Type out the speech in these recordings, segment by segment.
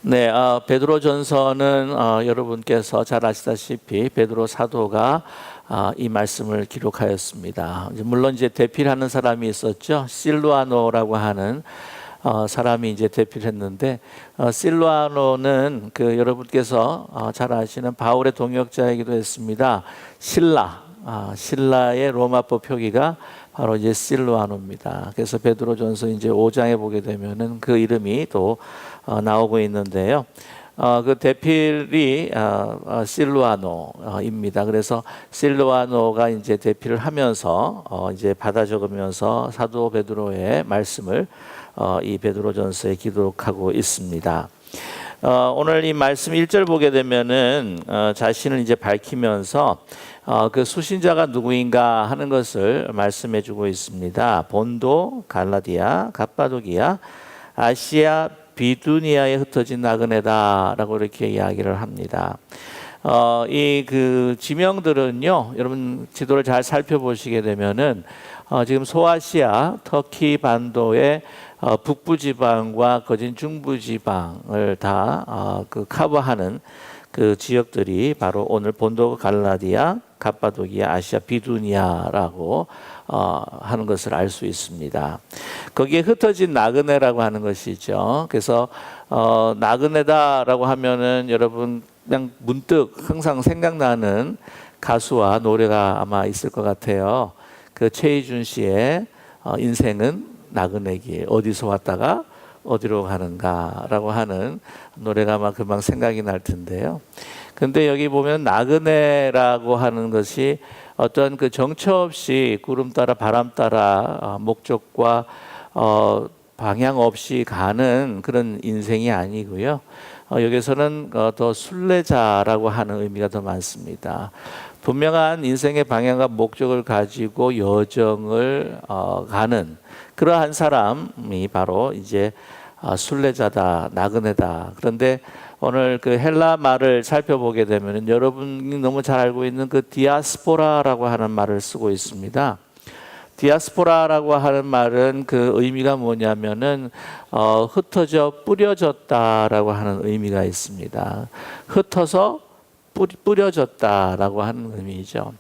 네, 베드로전서는 여러분께서 잘 아시다시피 베드로 사도가 이 말씀을 기록하였습니다. 물론 이제 대필하는 사람이 있었죠. 실루아노라고 하는 사람이 이제 대필했는데, 실루아노는 그 여러분께서 잘 아시는 바울의 동역자이기도 했습니다. 신라의 로마법 표기가 바로 이제 실루아노입니다. 그래서 베드로전서 이제 5장에 보게 되면은 그 이름이 또 나오고 있는데요. 그 대필이 실루아노입니다. 그래서 실루아노가 이제 대필을 하면서 이제 받아 적으면서 사도 베드로의 말씀을 이 베드로전서에 기록하고 있습니다. 오늘 이 말씀 1절 보게 되면은 자신을 이제 밝히면서 그 수신자가 누구인가 하는 것을 말씀해 주고 있습니다. 본도, 갈라디아, 갑바도기아, 아시아, 비두니아에 흩어진 나그네다라고 이렇게 이야기를 합니다. 이 그 지명들은요, 여러분 지도를 잘 살펴보시게 되면은 지금 소아시아, 터키 반도의 북부 지방과 거진 중부 지방을 다 그 커버하는 그 지역들이 바로 오늘 본도, 갈라디아, 갑바도기아, 아시아, 비두니아라고 하는 것을 알 수 있습니다. 거기에 흩어진 나그네라고 하는 것이죠. 그래서 나그네다라고 하면은 여러분 그냥 문득 항상 생각나는 가수와 노래가 아마 있을 것 같아요. 그 최희준 씨의 인생은 나그네길, 어디서 왔다가 어디로 가는가라고 하는 노래가 아마 금방 생각이 날 텐데요. 근데 여기 보면 나그네라고 하는 것이 어떤 그 정처 없이 구름 따라 바람 따라 목적과 방향 없이 가는 그런 인생이 아니고요. 여기서는 더 순례자라고 하는 의미가 더 많습니다. 분명한 인생의 방향과 목적을 가지고 여정을 가는 그러한 사람이 바로 이제 순례자다, 나그네다. 그런데 오늘 그 헬라 말을 살펴보게 되면 여러분이 너무 잘 알고 있는 그 디아스포라라고 하는 말을 쓰고 있습니다. 디아스포라라고 하는 말은 그 의미가 뭐냐면은 흩어져 뿌려졌다라고 하는 의미가 있습니다. 흩어서 뿌려졌다라고 하는 의미죠.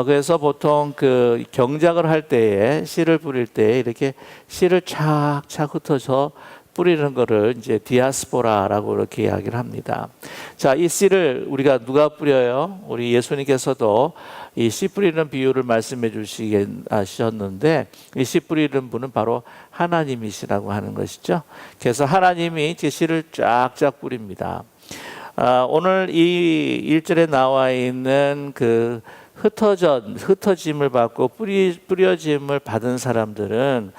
그래서 보통 그 경작을 할 때에 씨를 뿌릴 때 이렇게 씨를 착착 흩어서 뿌리는 거를 이제 디아스포라라고 이렇게 이야기를 합니다. 자, 이 씨를 우리가 누가 뿌려요? 우리 예수님께서도 이 씨 뿌리는 비유를 말씀해 주시셨는데 이 씨 뿌리는 분은 바로 하나님이시라고 하는 것이죠. 그래서 하나님이 제 씨를 쫙쫙 뿌립니다. 오늘 이 1절에 나와 있는 그 흩어짐을 받고 뿌려짐을 받은 사람들은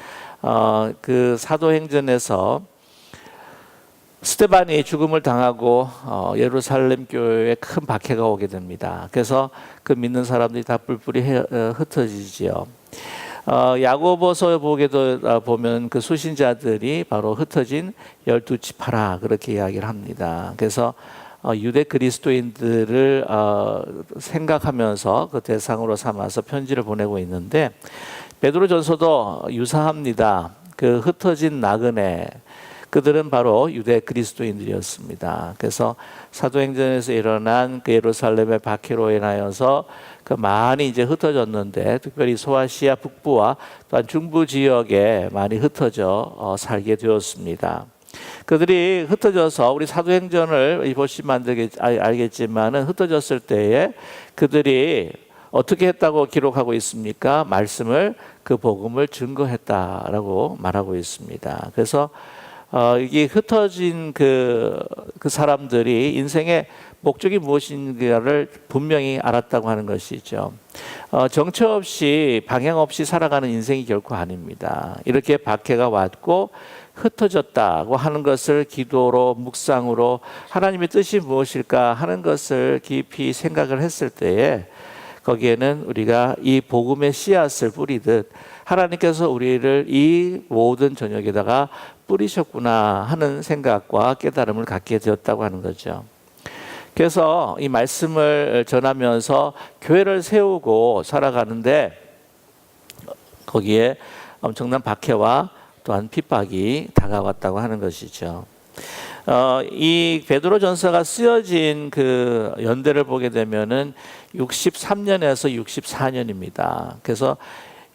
그 사도행전에서 스데반이 죽음을 당하고 예루살렘 교회에 큰 박해가 오게 됩니다. 그래서 그 믿는 사람들이 다 뿔뿔이 흩어지지요. 야고보서 보게도 보면 그 수신자들이 바로 흩어진 12지파라 그렇게 이야기를 합니다. 그래서 유대 그리스도인들을 생각하면서 그 대상으로 삼아서 편지를 보내고 있는데 베드로전서도 유사합니다. 그 흩어진 나그네 그들은 바로 유대 그리스도인들이었습니다. 그래서 사도행전에서 일어난 그 예루살렘의 박해로 인하여서 그 많이 이제 흩어졌는데 특별히 소아시아 북부와 또한 중부 지역에 많이 흩어져 살게 되었습니다. 그들이 흩어져서 우리 사도행전을 보시면 알겠지만은 흩어졌을 때에 그들이 어떻게 했다고 기록하고 있습니까? 말씀을 그 복음을 증거했다라고 말하고 있습니다. 그래서 이게 흩어진 그 사람들이 인생의 목적이 무엇인가를 분명히 알았다고 하는 것이죠. 정처 없이 방향 없이 살아가는 인생이 결코 아닙니다. 이렇게 박해가 왔고 흩어졌다고 하는 것을 기도로 묵상으로 하나님의 뜻이 무엇일까 하는 것을 깊이 생각을 했을 때에 거기에는 우리가 이 복음의 씨앗을 뿌리듯 하나님께서 우리를 이 모든 저녁에다가 뿌리셨구나 하는 생각과 깨달음을 갖게 되었다고 하는 거죠. 그래서 이 말씀을 전하면서 교회를 세우고 살아가는데 거기에 엄청난 박해와 또한 핍박이 다가왔다고 하는 것이죠. 이 베드로전서가 쓰여진 그 연대를 보게 되면은 63년에서 64년입니다. 그래서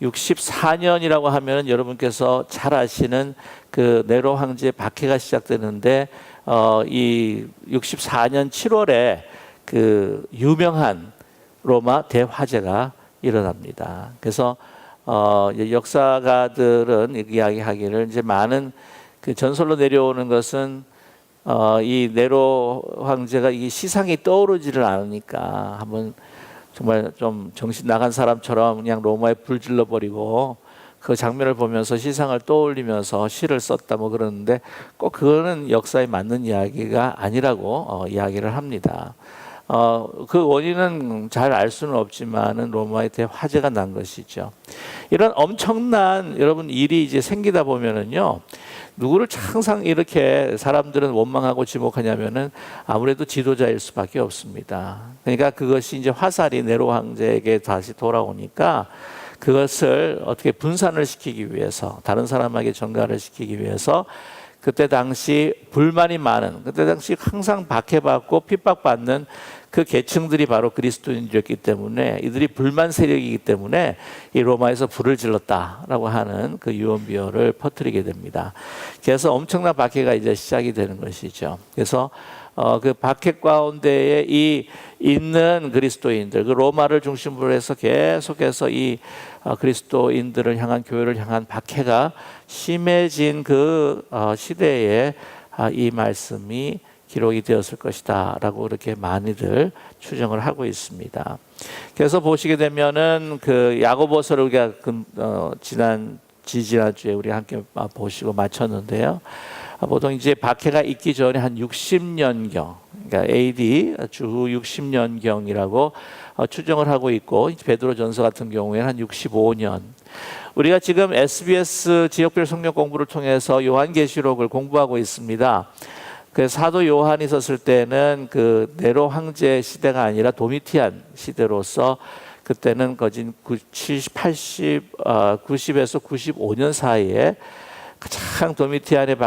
64년이라고 하면 여러분께서 잘 아시는 그 네로 황제의 박해가 시작되는데 이 64년 7월에 그 유명한 로마 대화재가 일어납니다. 그래서 역사가들은 이야기하기를 이제 많은 그 전설로 내려오는 것은 이 네로 황제가 이 시상이 떠오르지를 않으니까 한번 정말 좀 정신 나간 사람처럼 그냥 로마에 불질러 버리고 그 장면을 보면서 시상을 떠올리면서 시를 썼다 뭐 그러는데 꼭 그거는 역사에 맞는 이야기가 아니라고 이야기를 합니다. 그 원인은 잘 알 수는 없지만은 로마에 대화재가 난 것이죠. 이런 엄청난 여러분 일이 이제 생기다 보면은요, 누구를 항상 이렇게 사람들은 원망하고 지목하냐면은 아무래도 지도자일 수밖에 없습니다. 그러니까 그것이 이제 화살이 네로 황제에게 다시 돌아오니까 그것을 어떻게 분산을 시키기 위해서, 다른 사람에게 전가를 시키기 위해서 그때 당시 불만이 많은, 그때 당시 항상 박해받고 핍박받는 그 계층들이 바로 그리스도인들이었기 때문에, 이들이 불만 세력이기 때문에 이 로마에서 불을 질렀다라고 하는 그 유언비어를 퍼뜨리게 됩니다. 그래서 엄청난 박해가 이제 시작이 되는 것이죠. 그래서 그 박해 가운데에 이 있는 그리스도인들, 그 로마를 중심으로 해서 계속해서 이 그리스도인들을 향한, 교회를 향한 박해가 심해진 그 시대에 이 말씀이 기록이 되었을 것이다 라고 이렇게 많이들 추정을 하고 있습니다. 그래서 보시게 되면은 그 야고보서를 우리가 지지난주에 우리 함께 보시고 마쳤는데요. 보통 이제 박해가 있기 전에 한 60년경, 그러니까 AD 주 60년경이라고 추정을 하고 있고, 베드로전서 같은 경우에는 한 65년. 우리가 지금 SBS 지역별 성경 공부를 통해서 요한계시록을 공부하고 있습니다. 그 사도 요한이 있었을 때는 그 네로 황제 시대가 아니라 도미티안 시대로서 그때는 거진 90에서 95년 사이에 가장 도미티안의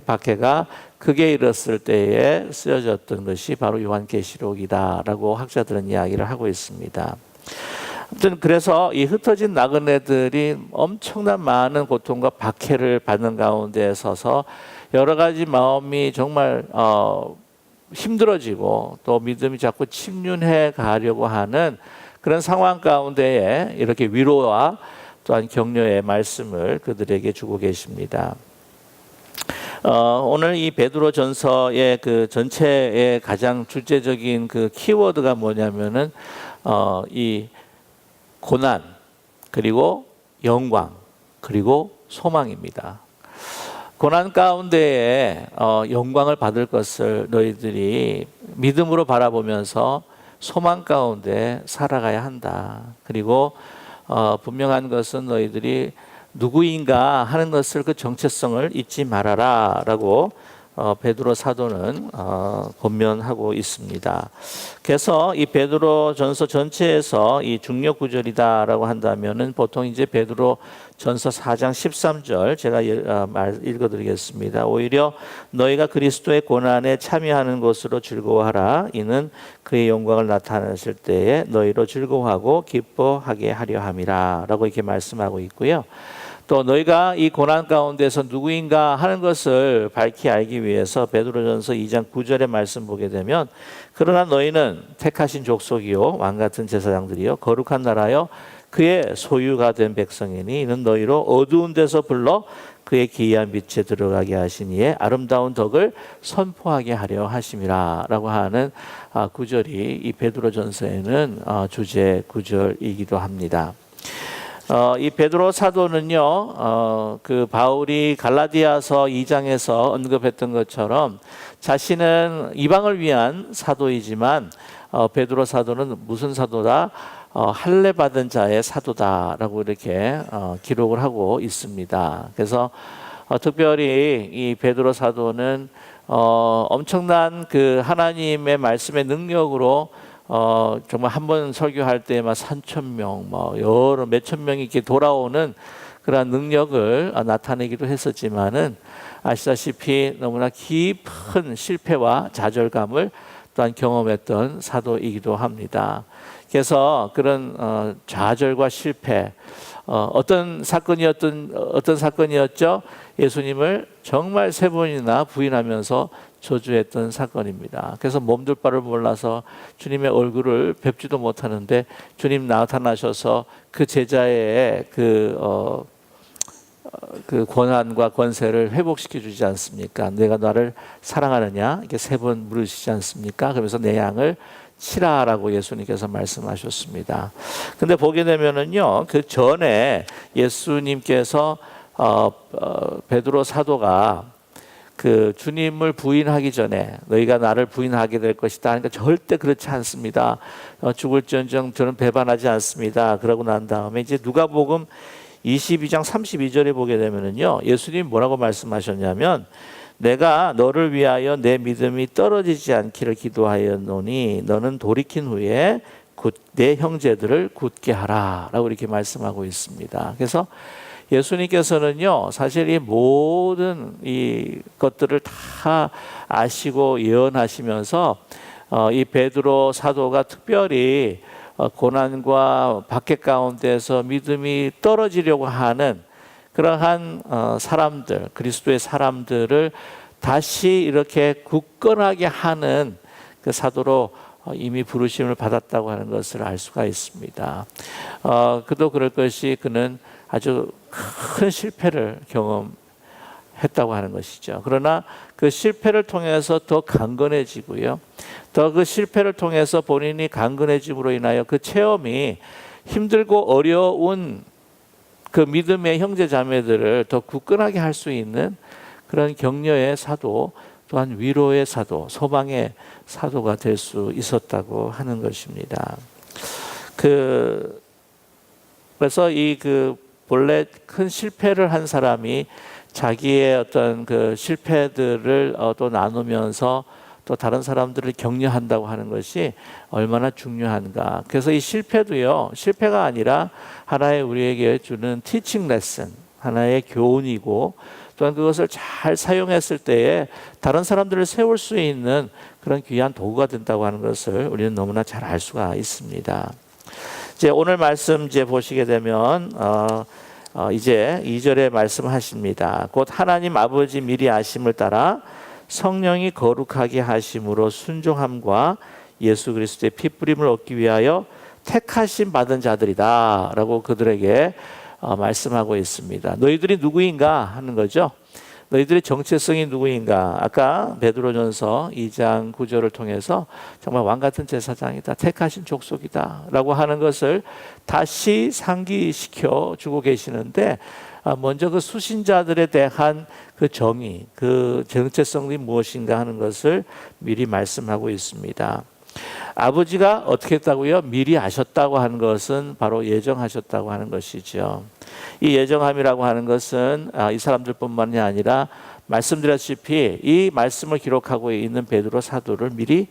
박해가 극에 이르렀을 때에 쓰여졌던 것이 바로 요한계시록이다라고 학자들은 이야기를 하고 있습니다. 아무튼 그래서 이 흩어진 나그네들이 엄청난 많은 고통과 박해를 받는 가운데 서서 여러 가지 마음이 정말 힘들어지고 또 믿음이 자꾸 침륜해 가려고 하는 그런 상황 가운데에 이렇게 위로와 또한 격려의 말씀을 그들에게 주고 계십니다. 오늘 이 베드로전서의 그 전체의 가장 주제적인 그 키워드가 뭐냐면은 이 고난, 그리고 영광, 그리고 소망입니다. 고난 가운데에 영광을 받을 것을 너희들이 믿음으로 바라보면서 소망 가운데 살아가야 한다. 그리고 분명한 것은 너희들이 누구인가 하는 것을, 그 정체성을 잊지 말아라 라고 베드로 사도는 권면하고 있습니다. 그래서 이 베드로전서 전체에서 이 중요 구절이다라고 한다면은 보통 이제 베드로전서 4장 13절 제가 읽어드리겠습니다. 오히려 너희가 그리스도의 고난에 참여하는 것으로 즐거워하라. 이는 그의 영광을 나타내실 때에 너희로 즐거워하고 기뻐하게 하려 함이라라고 이렇게 말씀하고 있고요. 또 너희가 이 고난 가운데서 누구인가 하는 것을 밝히 알기 위해서 베드로전서 2장 9절의 말씀 보게 되면, 그러나 너희는 택하신 족속이요 왕 같은 제사장들이요 거룩한 나라요 그의 소유가 된 백성이니 이는 너희로 어두운 데서 불러 그의 기이한 빛에 들어가게 하시니에 아름다운 덕을 선포하게 하려 하심이라 라고 하는 구절이 이 베드로전서에는 주제 구절이기도 합니다. 이 베드로 사도는요, 그 바울이 갈라디아서 2장에서 언급했던 것처럼 자신은 이방을 위한 사도이지만 베드로 사도는 무슨 사도다? 할례 받은 자의 사도다라고 이렇게 기록을 하고 있습니다. 그래서 특별히 이 베드로 사도는 엄청난 그 하나님의 말씀의 능력으로 정말 한 번 설교할 때만 3,000명, 몇천 명이 이렇게 돌아오는 그런 능력을 나타내기도 했었지만은 아시다시피 너무나 깊은 실패와 좌절감을 또한 경험했던 사도이기도 합니다. 그래서 그런 좌절과 실패, 어떤 사건이었죠? 예수님을 정말 3번이나 부인하면서 저주했던 사건입니다. 그래서 몸둘 바를 몰라서 주님의 얼굴을 뵙지도 못하는데 주님 나타나셔서 그 제자의 그 권한과 권세를 회복시켜 주지 않습니까? 내가 나를 사랑하느냐? 이렇게 3번 물으시지 않습니까? 그러면서 내 양을 치라라고 예수님께서 말씀하셨습니다. 근데 보게 되면은요, 그 전에 예수님께서 베드로 사도가 그 주님을 부인하기 전에 너희가 나를 부인하게 될 것이다 하니까 절대 그렇지 않습니다. 죽을지언정 저는 배반하지 않습니다. 그러고 난 다음에 이제 누가복음 22장 32절에 보게 되면은요, 예수님 뭐라고 말씀하셨냐면, 내가 너를 위하여 내 믿음이 떨어지지 않기를 기도하였노니 너는 돌이킨 후에 내 형제들을 굳게 하라 라고 이렇게 말씀하고 있습니다. 그래서 예수님께서는요, 사실 이 모든 이 것들을 다 아시고 예언하시면서 이 베드로 사도가 특별히 고난과 박해 가운데서 믿음이 떨어지려고 하는 그러한 사람들, 그리스도의 사람들을 다시 이렇게 굳건하게 하는 그 사도로 이미 부르심을 받았다고 하는 것을 알 수가 있습니다. 그도 그럴 것이 그는 아주 큰 실패를 경험했다고 하는 것이죠. 그러나 그 실패를 통해서 더 강건해지고요. 더 그 실패를 통해서 본인이 강건해짐으로 인하여 그 체험이 힘들고 어려운 그 믿음의 형제 자매들을 더 굳건하게 할 수 있는 그런 격려의 사도, 또한 위로의 사도, 소망의 사도가 될 수 있었다고 하는 것입니다. 그래서 본래 큰 실패를 한 사람이 자기의 어떤 그 실패들을 또 나누면서 또 다른 사람들을 격려한다고 하는 것이 얼마나 중요한가. 그래서 이 실패도요, 실패가 아니라 하나의 우리에게 주는 티칭 레슨, 하나의 교훈이고, 또한 그것을 잘 사용했을 때에 다른 사람들을 세울 수 있는 그런 귀한 도구가 된다고 하는 것을 우리는 너무나 잘 알 수가 있습니다. 이제 오늘 말씀 이제 보시게 되면 이제 2절에 말씀하십니다. 곧 하나님 아버지 미리 아심을 따라 성령이 거룩하게 하심으로 순종함과 예수 그리스도의 피 뿌림을 얻기 위하여 택하심 받은 자들이다 라고 그들에게 말씀하고 있습니다. 너희들이 누구인가 하는 거죠. 너희들의 정체성이 누구인가. 아까 베드로전서 2장 9절을 통해서 정말 왕같은 제사장이다, 택하신 족속이다 라고 하는 것을 다시 상기시켜 주고 계시는데, 먼저 그 수신자들에 대한 그 정의, 그 정체성이 무엇인가 하는 것을 미리 말씀하고 있습니다. 아버지가 어떻게 했다고요? 미리 아셨다고 하는 것은 바로 예정하셨다고 하는 것이죠. 이 예정함이라고 하는 것은 이 사람들뿐만이 아니라 말씀드렸다시피 이 말씀을 기록하고 있는 베드로 사도를 미리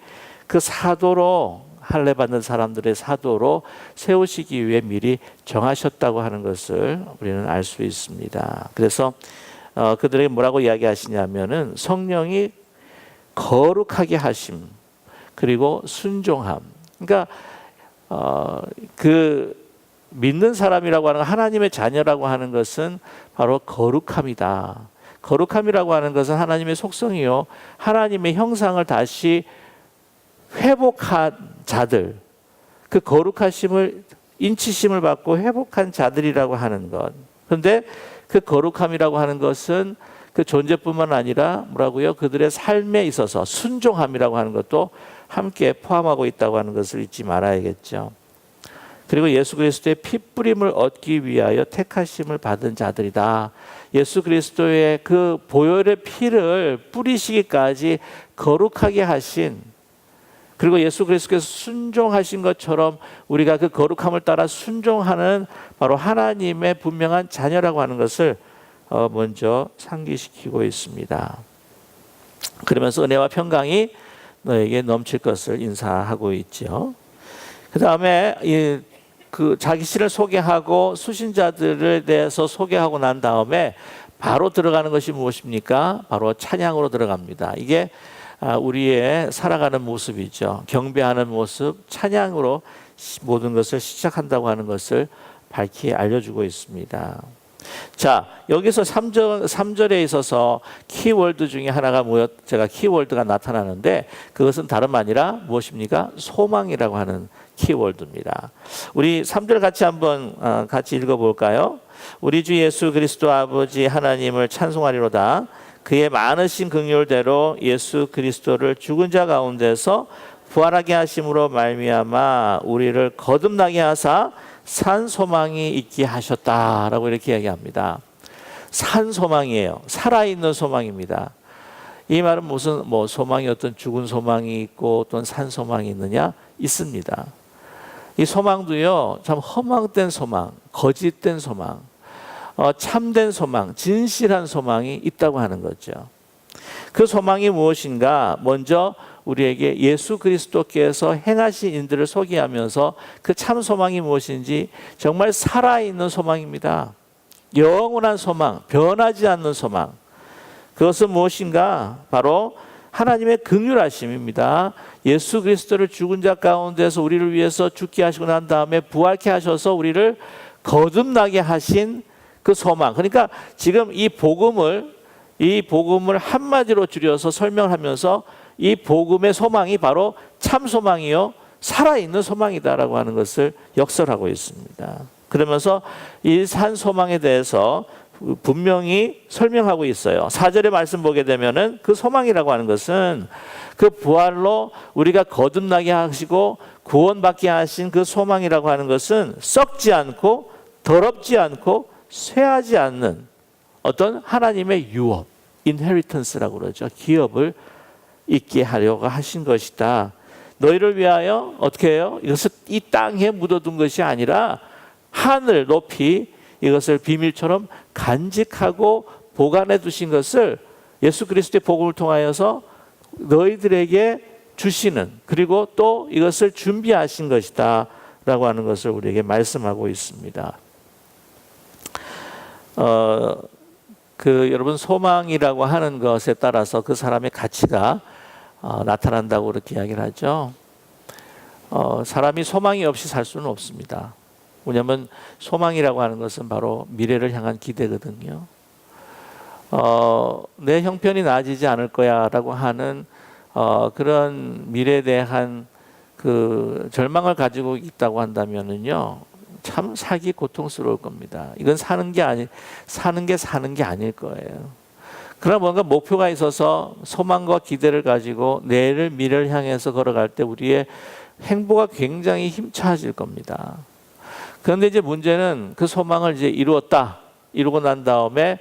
그 사도로, 할례 받는 사람들의 사도로 세우시기 위해 미리 정하셨다고 하는 것을 우리는 알 수 있습니다. 그래서 그들에게 뭐라고 이야기하시냐면은 성령이 거룩하게 하심, 그리고 순종함. 그러니까 그 믿는 사람이라고 하는, 하나님의 자녀라고 하는 것은 바로 거룩함이다. 거룩함이라고 하는 것은 하나님의 속성이요, 하나님의 형상을 다시 회복한 자들, 그 거룩하심을, 인치심을 받고 회복한 자들이라고 하는 것. 그런데 그 거룩함이라고 하는 것은 그 존재뿐만 아니라 뭐라고요? 그들의 삶에 있어서 순종함이라고 하는 것도 함께 포함하고 있다고 하는 것을 잊지 말아야겠죠. 그리고 예수 그리스도의 피 뿌림을 얻기 위하여 택하심을 받은 자들이다. 예수 그리스도의 그 보혈의 피를 뿌리시기까지 거룩하게 하신, 그리고 예수 그리스도께서 순종하신 것처럼 우리가 그 거룩함을 따라 순종하는 바로 하나님의 분명한 자녀라고 하는 것을 먼저 상기시키고 있습니다. 그러면서 은혜와 평강이 너에게 넘칠 것을 인사하고 있죠. 그 다음에 그 자기 신을 소개하고 수신자들에 대해서 소개하고 난 다음에 바로 들어가는 것이 무엇입니까? 바로 찬양으로 들어갑니다. 이게 우리의 살아가는 모습이죠. 경배하는 모습, 찬양으로 모든 것을 시작한다고 하는 것을 밝히 알려주고 있습니다. 자, 여기서 3절에 있어서 키워드 중에 하나가 제가 키워드가 나타나는데 그것은 다름 아니라 무엇입니까? 소망이라고 하는 키워드입니다. 우리 3절 같이 읽어볼까요? 우리 주 예수 그리스도 아버지 하나님을 찬송하리로다. 그의 많으신 긍휼대로 예수 그리스도를 죽은 자 가운데서 부활하게 하심으로 말미암아 우리를 거듭나게 하사 산 소망이 있게 하셨다라고 이렇게 이야기합니다. 산 소망이에요. 살아있는 소망입니다. 이 말은 무슨 소망이 어떤 죽은 소망이 있고 또는 산 소망이 있느냐? 있습니다. 이 소망도요, 참 허망된 소망, 거짓된 소망, 참된 소망, 진실한 소망이 있다고 하는 거죠. 그 소망이 무엇인가? 먼저 우리에게 예수 그리스도께서 행하신 일들을 소개하면서 그 참 소망이 무엇인지 정말 살아있는 소망입니다. 영원한 소망, 변하지 않는 소망. 그것은 무엇인가? 바로 하나님의 긍휼하심입니다. 예수 그리스도를 죽은 자 가운데서 우리를 위해서 죽게 하시고 난 다음에 부활케 하셔서 우리를 거듭나게 하신 그 소망. 그러니까 지금 이 복음을 한마디로 줄여서 설명하면서 이 복음의 소망이 바로 참 소망이요 살아있는 소망이다라고 하는 것을 역설하고 있습니다. 그러면서 이 산 소망에 대해서 분명히 설명하고 있어요. 4절의 말씀 보게 되면은 그 소망이라고 하는 것은 그 부활로 우리가 거듭나게 하시고 구원받게 하신 그 소망이라고 하는 것은 썩지 않고 더럽지 않고 쇠하지 않는 어떤 하나님의 유업, 인헤리턴스라고 그러죠. 기업을 있게 하려고 하신 것이다. 너희를 위하여 어떻게 해요? 이것을 이 땅에 묻어둔 것이 아니라 하늘 높이 이것을 비밀처럼 간직하고 보관해 두신 것을 예수 그리스도의 복음을 통하여서 너희들에게 주시는, 그리고 또 이것을 준비하신 것이다 라고 하는 것을 우리에게 말씀하고 있습니다. 여러분, 소망이라고 하는 것에 따라서 그 사람의 가치가 나타난다고 그렇게 이야기를 하죠. 사람이 소망이 없이 살 수는 없습니다. 왜냐하면 소망이라고 하는 것은 바로 미래를 향한 기대거든요. 내 형편이 나아지지 않을 거야 라고 하는 그런 미래에 대한 그 절망을 가지고 있다고 한다면은요, 참 살기 고통스러울 겁니다. 이건 사는 게 아닐 거예요. 그러나 뭔가 목표가 있어서 소망과 기대를 가지고 내일 미래를 향해서 걸어갈 때 우리의 행보가 굉장히 힘차질 겁니다. 그런데 이제 문제는 그 소망을 이제 이루고 난 다음에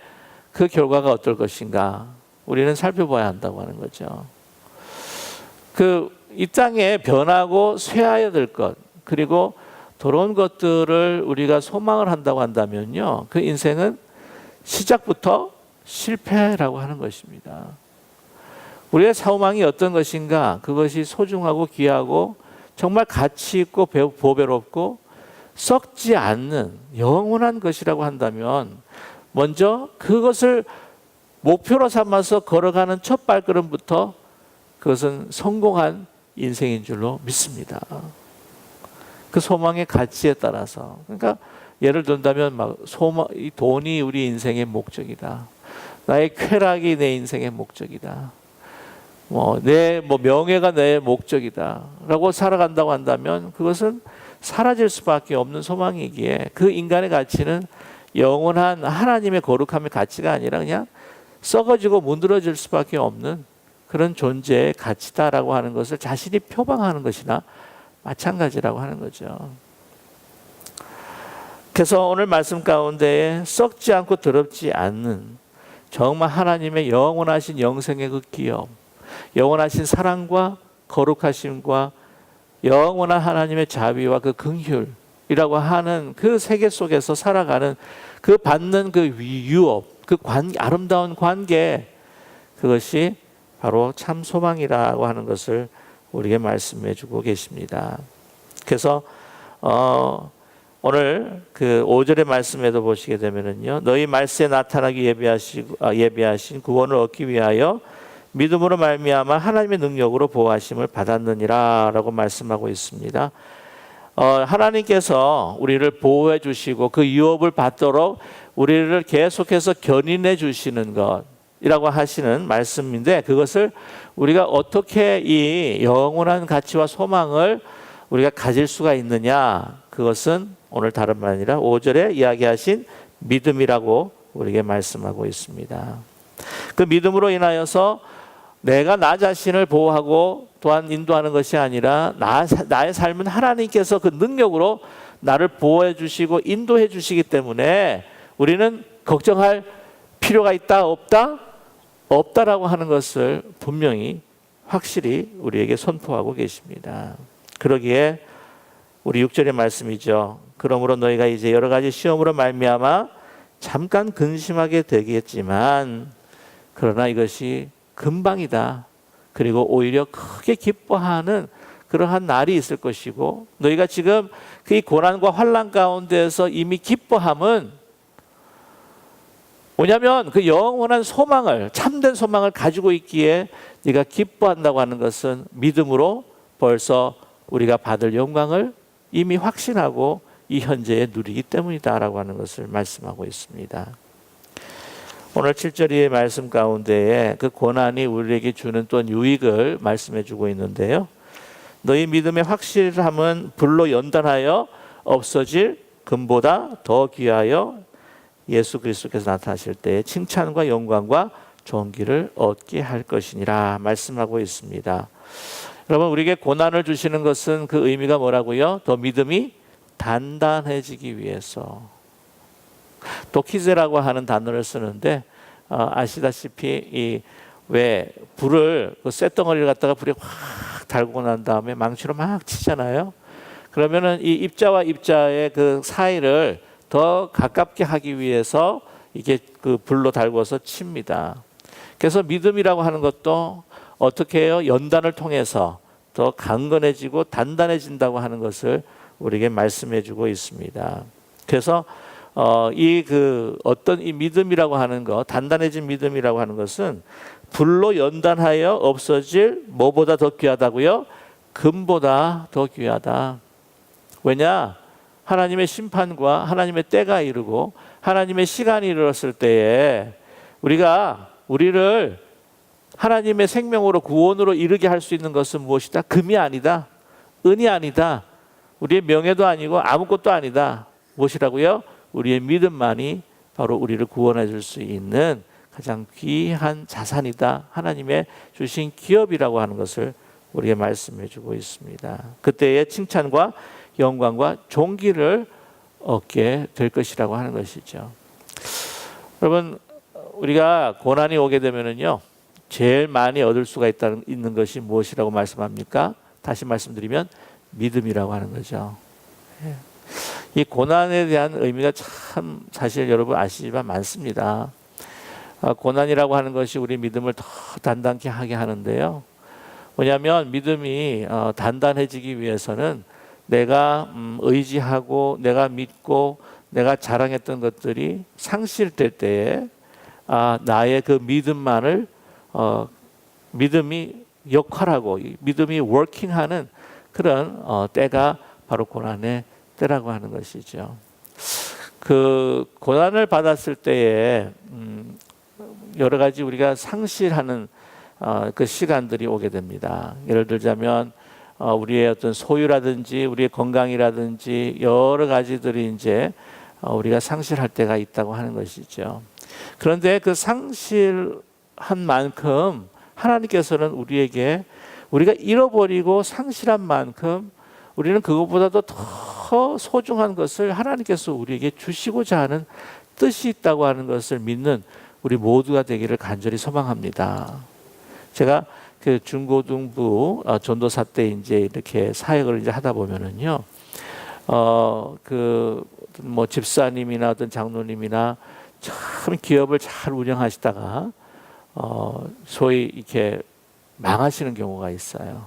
그 결과가 어떨 것인가 우리는 살펴봐야 한다고 하는 거죠. 이 땅에 변하고 쇠하여 될 것, 그리고 더러운 것들을 우리가 소망을 한다고 한다면요, 그 인생은 시작부터 실패라고 하는 것입니다. 우리의 소망이 어떤 것인가? 그것이 소중하고 귀하고 정말 가치 있고 보배롭고 썩지 않는 영원한 것이라고 한다면 먼저 그것을 목표로 삼아서 걸어가는 첫 발걸음부터 그것은 성공한 인생인 줄로 믿습니다. 그 소망의 가치에 따라서. 그러니까 예를 든다면 이 돈이 우리 인생의 목적이다. 나의 쾌락이 내 인생의 목적이다. 내 명예가 내 목적이다 라고 살아간다고 한다면 그것은 사라질 수밖에 없는 소망이기에 그 인간의 가치는 영원한 하나님의 거룩함의 가치가 아니라 그냥 썩어지고 문드러질 수밖에 없는 그런 존재의 가치다라고 하는 것을 자신이 표방하는 것이나 마찬가지라고 하는 거죠. 그래서 오늘 말씀 가운데 썩지 않고 더럽지 않는 정말 하나님의 영원하신 영생의 그 기업, 영원하신 사랑과 거룩하심과 영원한 하나님의 자비와 그 긍휼이라고 하는 그 세계 속에서 살아가는 그 받는 그 유업, 그 아름다운 관계, 그것이 바로 참 소망이라고 하는 것을 우리에게 말씀해 주고 계십니다. 그래서 오늘 그 5절의 말씀에도 보시게 되면은요, 너희 말세에 나타나기 예비하신 구원을 얻기 위하여 믿음으로 말미암아 하나님의 능력으로 보호하심을 받았느니라라고 말씀하고 있습니다. 하나님께서 우리를 보호해 주시고 그 유업을 받도록 우리를 계속해서 견인해 주시는 것이라고 하시는 말씀인데, 그것을 우리가 어떻게 이 영원한 가치와 소망을 우리가 가질 수가 있느냐, 그것은 오늘 다른 말 아니라 5절에 이야기하신 믿음이라고 우리에게 말씀하고 있습니다. 그 믿음으로 인하여서 내가 나 자신을 보호하고 또한 인도하는 것이 아니라 나의 삶은 하나님께서 그 능력으로 나를 보호해 주시고 인도해 주시기 때문에 우리는 걱정할 필요가 있다 없다? 없다라고 하는 것을 분명히 확실히 우리에게 선포하고 계십니다. 그러기에 우리 6절의 말씀이죠. 그러므로 너희가 이제 여러 가지 시험으로 말미암아 잠깐 근심하게 되겠지만 그러나 이것이 금방이다. 그리고 오히려 크게 기뻐하는 그러한 날이 있을 것이고, 너희가 지금 그 고난과 환난 가운데에서 이미 기뻐함은 뭐냐면 그 영원한 소망을, 참된 소망을 가지고 있기에 네가 기뻐한다고 하는 것은 믿음으로 벌써 우리가 받을 영광을 이미 확신하고 이 현재에 누리기 때문이다라고 하는 것을 말씀하고 있습니다. 오늘 7절의 말씀 가운데에 그 고난이 우리에게 주는 또 유익을 말씀해 주고 있는데요, 너희 믿음의 확실함은 불로 연단하여 없어질 금보다 더 귀하여 예수 그리스도께서 나타나실 때에 칭찬과 영광과 존귀를 얻게 할 것이니라 말씀하고 있습니다. 여러분, 우리에게 고난을 주시는 것은 그 의미가 뭐라고요? 더 믿음이 단단해지기 위해서. 도키제라고 하는 단어를 쓰는데, 아시다시피 왜 불을 그 쇳덩어리를 갖다가 불에 확 달고 난 다음에 망치로 막 치잖아요. 그러면은 이 입자와 입자의 그 사이를 더 가깝게 하기 위해서 이게 그 불로 달궈서 칩니다. 그래서 믿음이라고 하는 것도 어떻게 해요? 연단을 통해서 더 강건해지고 단단해진다고 하는 것을 우리에게 말씀해주고 있습니다. 그래서 어떤 이 믿음이라고 하는 것, 단단해진 믿음이라고 하는 것은 불로 연단하여 없어질 뭐보다 더 귀하다고요? 금보다 더 귀하다. 왜냐? 하나님의 심판과 하나님의 때가 이르고 하나님의 시간이 이르렀을 때에 우리를 하나님의 생명으로 구원으로 이르게 할 수 있는 것은 무엇이다? 금이 아니다. 은이 아니다. 우리의 명예도 아니고 아무것도 아니다. 무엇이라고요? 우리의 믿음만이 바로 우리를 구원해 줄 수 있는 가장 귀한 자산이다. 하나님의 주신 기업이라고 하는 것을 우리에게 말씀해 주고 있습니다. 그때의 칭찬과 영광과 존귀를 얻게 될 것이라고 하는 것이죠. 여러분, 우리가 고난이 오게 되면은요, 제일 많이 얻을 수가 있는 것이 무엇이라고 말씀합니까? 다시 말씀드리면 믿음이라고 하는 거죠. 이 고난에 대한 의미가 참 사실 여러분 아시지만 많습니다. 고난이라고 하는 것이 우리 믿음을 더 단단케 하게 하는데요, 뭐냐면 믿음이 단단해지기 위해서는 내가 의지하고 내가 믿고 내가 자랑했던 것들이 상실될 때에 나의 그 믿음만을 믿음이 역할하고 믿음이 워킹하는 그런 때가 바로 고난의 때라고 하는 것이죠. 그 고난을 받았을 때에 여러 가지 우리가 상실하는 그 시간들이 오게 됩니다. 예를 들자면 우리의 어떤 소유라든지 우리의 건강이라든지 여러 가지들이 이제 우리가 상실할 때가 있다고 하는 것이죠. 그런데 그 상실한 만큼 하나님께서는 우리가 잃어버리고 상실한 만큼 우리는 그것보다도 더 소중한 것을 하나님께서 우리에게 주시고자 하는 뜻이 있다고 하는 것을 믿는 우리 모두가 되기를 간절히 소망합니다. 제가 그 중고등부 전도사 때 이제 이렇게 사역을 이제 하다 보면은요, 뭐 집사님이나 어떤 장로님이나 참 기업을 잘 운영하시다가 소위 이렇게 망하시는 경우가 있어요.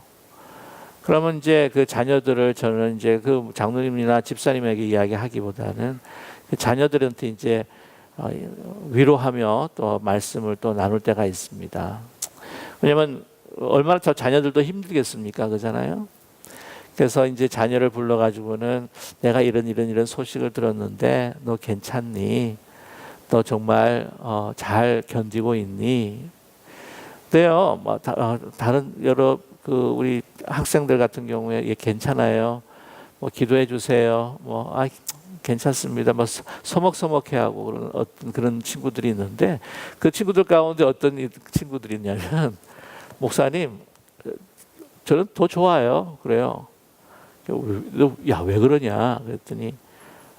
그러면 이제 그 자녀들을 저는 이제 그 장로님이나 집사님에게 이야기하기보다는 그 자녀들한테 이제 위로하며 또 말씀을 또 나눌 때가 있습니다. 왜냐면 얼마나 저 자녀들도 힘들겠습니까? 그잖아요. 그래서 이제 자녀를 불러가지고는 내가 이런 소식을 들었는데 너 괜찮니? 너 정말 잘 견디고 있니? 네요. 뭐 다른 여러 그 우리 학생들 같은 경우에 예, 괜찮아요. 뭐 기도해 주세요. 뭐 괜찮습니다. 뭐 서먹서먹해하고 그런 어떤 그런 친구들이 있는데 그 친구들 가운데 어떤 친구들이 있냐면 목사님 저는 더 좋아요. 그래요. 야, 왜 그러냐? 그랬더니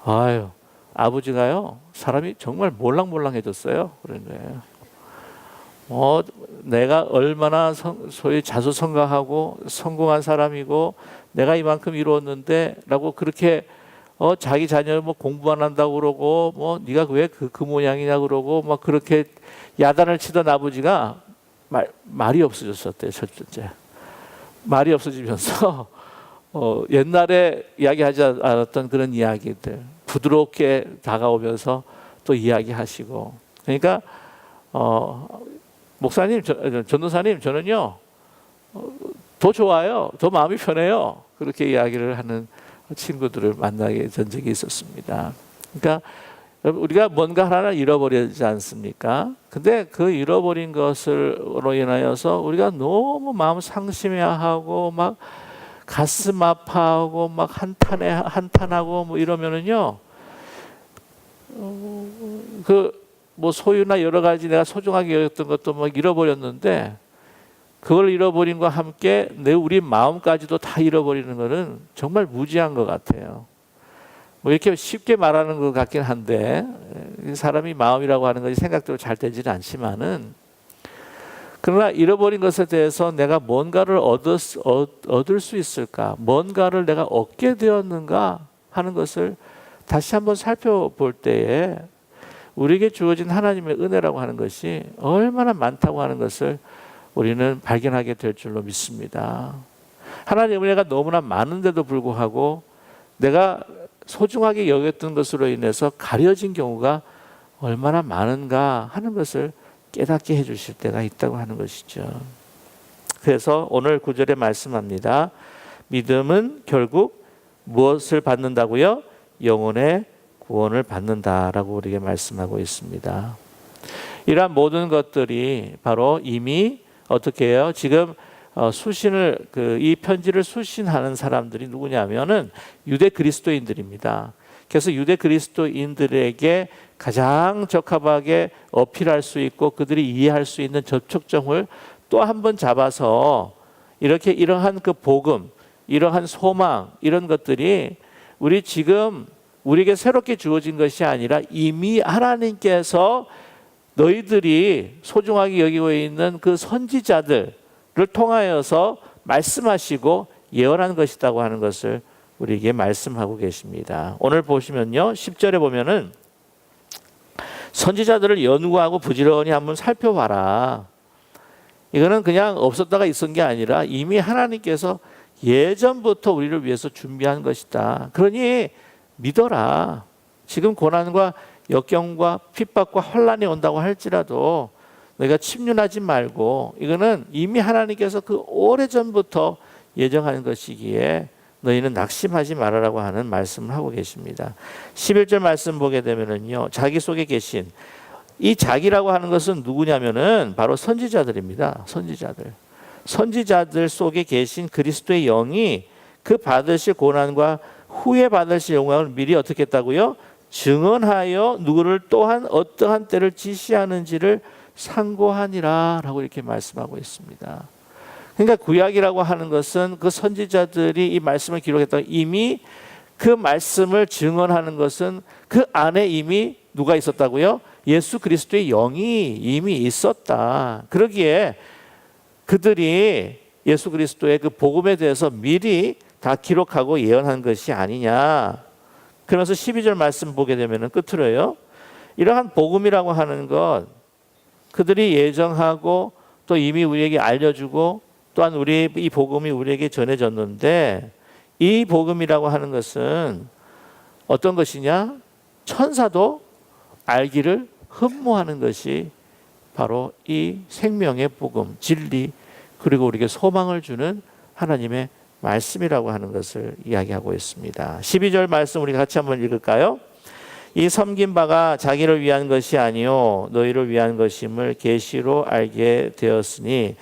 아유 아버지가요 사람이 정말 몰랑몰랑해졌어요. 그런 거예요. 내가 얼마나 소위 자수성가하고 성공한 사람이고 내가 이만큼 이루었는데라고 그렇게 자기 자녀 뭐 공부 안 한다고 그러고 뭐 네가 왜 그 모양이냐 그러고 막 그렇게 야단을 치던 아버지가 말이 없어졌었대요. 첫째 말이 없어지면서 옛날에 이야기하지 않았던 그런 이야기들 부드럽게 다가오면서 또 이야기하시고 그러니까 목사님, 전도사님 저는요 더 좋아요. 더 마음이 편해요. 그렇게 이야기를 하는 친구들을 만나게 된 적이 있었습니다. 그러니까 우리가 뭔가 하나를 잃어버리지 않습니까? 근데 그 잃어버린 것으로 인하여서 우리가 너무 마음 상심해하고 막 가슴 아파하고 막 한탄하고 뭐 이러면은요 그 뭐 소유나 여러 가지 내가 소중하게 여겼던 것도 막 잃어버렸는데 그걸 잃어버린 것과 함께 우리 마음까지도 다 잃어버리는 것은 정말 무지한 것 같아요. 뭐 이렇게 쉽게 말하는 것 같긴 한데 사람이 마음이라고 하는 것이 생각대로 잘 되지는 않지만은 그러나 잃어버린 것에 대해서 내가 뭔가를 얻을 수 있을까? 뭔가를 내가 얻게 되었는가 하는 것을 다시 한번 살펴볼 때에 우리에게 주어진 하나님의 은혜라고 하는 것이 얼마나 많다고 하는 것을 우리는 발견하게 될 줄로 믿습니다. 하나님의 은혜가 너무나 많은데도 불구하고 내가 소중하게 여겼던 것으로 인해서 가려진 경우가 얼마나 많은가 하는 것을 깨닫게 해주실 때가 있다고 하는 것이죠. 그래서 오늘 9절에 말씀합니다. 믿음은 결국 무엇을 받는다고요? 영혼의 구원을 받는다라고 우리에게 말씀하고 있습니다. 이러한 모든 것들이 바로 이미 어떻게 해요? 지금 수신을 이 편지를 수신하는 사람들이 누구냐면은 유대 그리스도인들입니다. 그래서 유대 그리스도인들에게 가장 적합하게 어필할 수 있고 그들이 이해할 수 있는 접촉점을 또 한 번 잡아서 이렇게 이러한 그 복음, 이러한 소망 이런 것들이 우리 지금 우리에게 새롭게 주어진 것이 아니라 이미 하나님께서 너희들이 소중하게 여기고 있는 그 선지자들을 통하여서 말씀하시고 예언한 것이라고 하는 것을 우리에게 말씀하고 계십니다. 오늘 보시면요 10절에 보면은 선지자들을 연구하고 부지런히 한번 살펴봐라. 이거는 그냥 없었다가 있은 게 아니라 이미 하나님께서 예전부터 우리를 위해서 준비한 것이다. 그러니 믿어라. 지금 고난과 역경과 핍박과 혼란이 온다고 할지라도 너희가 침륜하지 말고 이거는 이미 하나님께서 그 오래전부터 예정한 것이기에 너희는 낙심하지 말아라고 하는 말씀을 하고 계십니다. 11절 말씀 보게 되면은요 자기 속에 계신 이 자기라고 하는 것은 누구냐면은 바로 선지자들입니다. 선지자들 속에 계신 그리스도의 영이 그 받으실 고난과 후에 받으실 영광을 미리 어떻게 했다고요? 증언하여 누구를 또한 어떠한 때를 지시하는지를 상고하니라 라고 이렇게 말씀하고 있습니다. 그러니까 구약이라고 하는 것은 그 선지자들이 이 말씀을 기록했다. 이미 그 말씀을 증언하는 것은 그 안에 이미 누가 있었다고요? 예수 그리스도의 영이 이미 있었다. 그러기에 그들이 예수 그리스도의 그 복음에 대해서 미리 다 기록하고 예언한 것이 아니냐. 그러면서 12절 말씀 보게 되면 끝으로요. 이러한 복음이라고 하는 것 그들이 예정하고 또 이미 우리에게 알려주고 또한 우리 이 복음이 우리에게 전해졌는데 이 복음이라고 하는 것은 어떤 것이냐? 천사도 알기를 흠모하는 것이 바로 이 생명의 복음, 진리, 그리고 우리에게 소망을 주는 하나님의 말씀이라고 하는 것을 이야기하고 있습니다. 12절 말씀 우리 같이 한번 읽을까요? 이 섬긴 바가 자기를 위한 것이 아니요 너희를 위한 것임을 계시로 알게 되었으니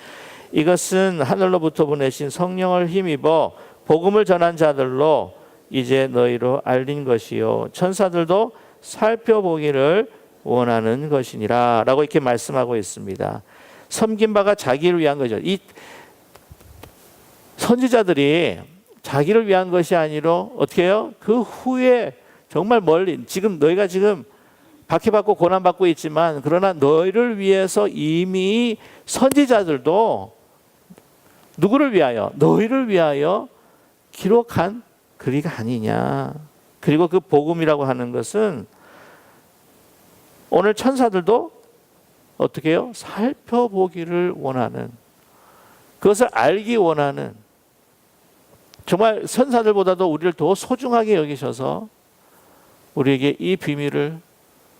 이것은 하늘로부터 보내신 성령을 힘입어 복음을 전한 자들로 이제 너희로 알린 것이요 천사들도 살펴보기를 원하는 것이니라 라고 이렇게 말씀하고 있습니다. 섬긴 바가 자기를 위한 거죠. 이 선지자들이 자기를 위한 것이 아니라 어떻게 해요? 그 후에 정말 멀리 지금 너희가 지금 박해받고 고난받고 있지만 그러나 너희를 위해서 이미 선지자들도 누구를 위하여? 너희를 위하여 기록한 글이가 아니냐. 그리고 그 복음이라고 하는 것은 오늘 천사들도 어떻게 해요? 살펴보기를 원하는, 그것을 알기 원하는, 정말 선사들보다도 우리를 더 소중하게 여기셔서 우리에게 이 비밀을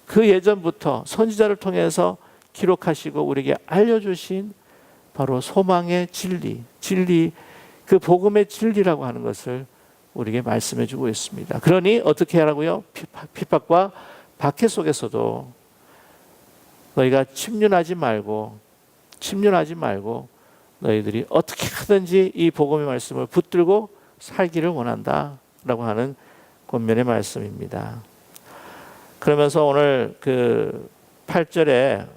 그 예전부터 선지자를 통해서 기록하시고 우리에게 알려주신 바로 소망의 진리, 그 복음의 진리라고 하는 것을 우리에게 말씀해 주고 있습니다. 그러니 어떻게 하라고요? 핍박과 박해 속에서도 너희가 침륜하지 말고 너희들이 어떻게 하든지 이 복음의 말씀을 붙들고 살기를 원한다라고 하는 권면의 말씀입니다. 그러면서 오늘 그 8절에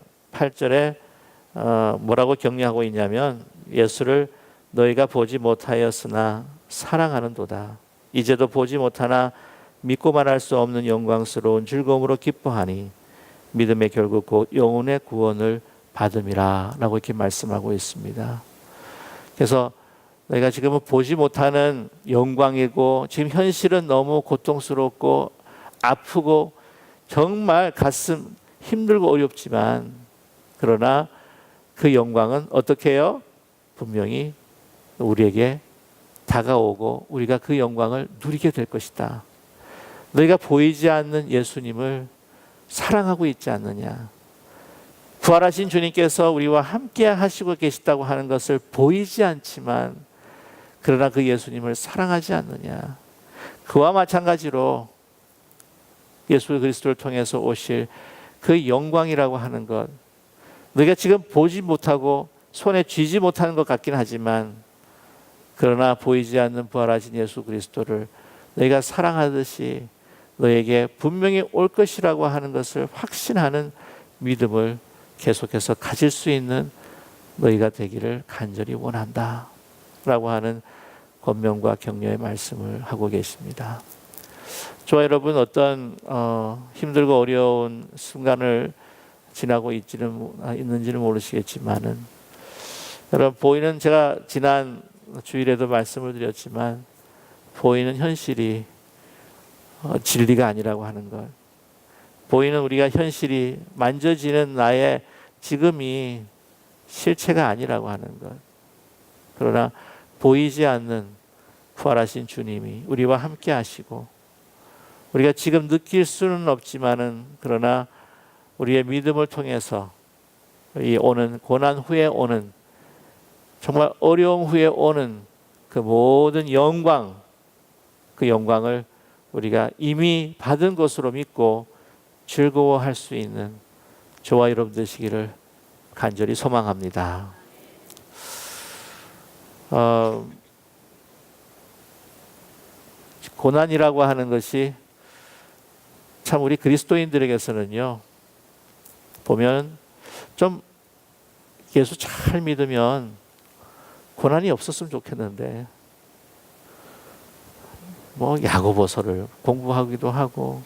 뭐라고 격려하고 있냐면 예수를 너희가 보지 못하였으나 사랑하는도다. 이제도 보지 못하나 믿고 말할 수 없는 영광스러운 즐거움으로 기뻐하니 믿음의 결국 곧 영혼의 구원을 받음이라 라고 이렇게 말씀하고 있습니다. 그래서 너희가 지금은 보지 못하는 영광이고 지금 현실은 너무 고통스럽고 아프고 정말 가슴 힘들고 어렵지만 그러나 그 영광은 어떻게 해요? 분명히 우리에게 다가오고 우리가 그 영광을 누리게 될 것이다. 너희가 보이지 않는 예수님을 사랑하고 있지 않느냐. 부활하신 주님께서 우리와 함께 하시고 계시다고 하는 것을 보이지 않지만 그러나 그 예수님을 사랑하지 않느냐. 그와 마찬가지로 예수 그리스도를 통해서 오실 그 영광이라고 하는 것, 너희가 지금 보지 못하고 손에 쥐지 못하는 것 같긴 하지만 그러나 보이지 않는 부활하신 예수 그리스도를 너희가 사랑하듯이 너에게 분명히 올 것이라고 하는 것을 확신하는 믿음을 계속해서 가질 수 있는 너희가 되기를 간절히 원한다 라고 하는 권면과 격려의 말씀을 하고 계십니다. 저와 여러분 어떤 힘들고 어려운 순간을 지나고 있는지는 모르시겠지만은 여러분 보이는, 제가 지난 주일에도 말씀을 드렸지만 보이는 현실이 진리가 아니라고 하는 것, 보이는 우리가 현실이 만져지는 나의 지금이 실체가 아니라고 하는 것, 그러나 보이지 않는 부활하신 주님이 우리와 함께 하시고 우리가 지금 느낄 수는 없지만은 그러나 우리의 믿음을 통해서 이 오는 고난 후에 오는 정말 어려움 후에 오는 그 모든 영광, 그 영광을 우리가 이미 받은 것으로 믿고 즐거워할 수 있는 저와 여러분 되시기를 간절히 소망합니다. 고난이라고 하는 것이 참 우리 그리스도인들에게서는요, 보면 좀 예수 잘 믿으면 고난이 없었으면 좋겠는데 뭐 야고보서를 공부하기도 하고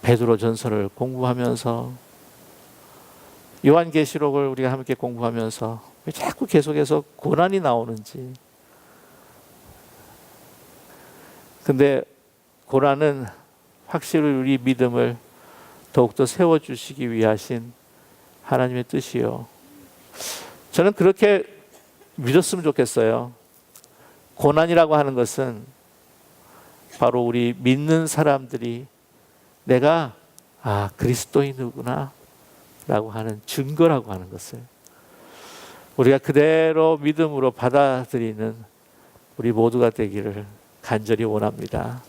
베드로 전서를 공부하면서 요한계시록을 우리가 함께 공부하면서 왜 자꾸 계속해서 고난이 나오는지. 근데 고난은 확실히 우리 믿음을 더욱더 세워주시기 위하신 하나님의 뜻이요. 저는 그렇게 믿었으면 좋겠어요. 고난이라고 하는 것은 바로 우리 믿는 사람들이 내가 그리스도인이구나 라고 하는 증거라고 하는 것을 우리가 그대로 믿음으로 받아들이는 우리 모두가 되기를 간절히 원합니다.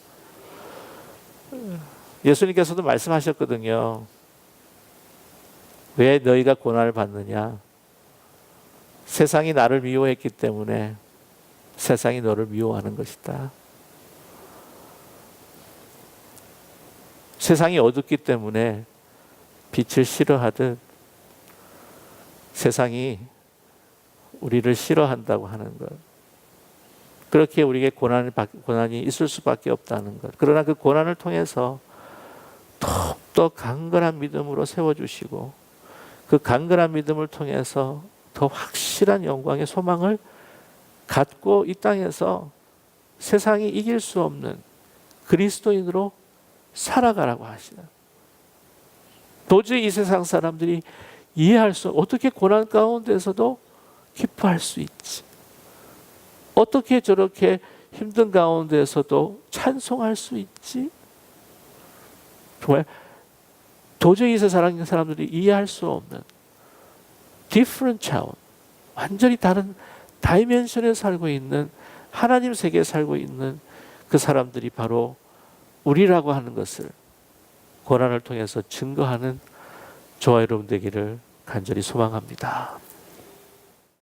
예수님께서도 말씀하셨거든요. 왜 너희가 고난을 받느냐? 세상이 나를 미워했기 때문에 세상이 너를 미워하는 것이다. 세상이 어둡기 때문에 빛을 싫어하듯 세상이 우리를 싫어한다고 하는 것. 그렇게 우리에게 고난이 있을 수밖에 없다는 것. 그러나 그 고난을 통해서 더욱더 강건한 믿음으로 세워주시고 그 강건한 믿음을 통해서 더 확실한 영광의 소망을 갖고 이 땅에서 세상이 이길 수 없는 그리스도인으로 살아가라고 하시는. 도저히 이 세상 사람들이 이해할 수 없는, 어떻게 고난 가운데서도 기뻐할 수 있지? 어떻게 저렇게 힘든 가운데서도 찬송할 수 있지? 정말 도저히 이 세상 사람들이 이해할 수 없는 different 차원, 완전히 다른 다이멘션에 살고 있는 하나님 세계에 살고 있는 그 사람들이 바로 우리라고 하는 것을 고난을 통해서 증거하는 저와 여러분 되기를 간절히 소망합니다.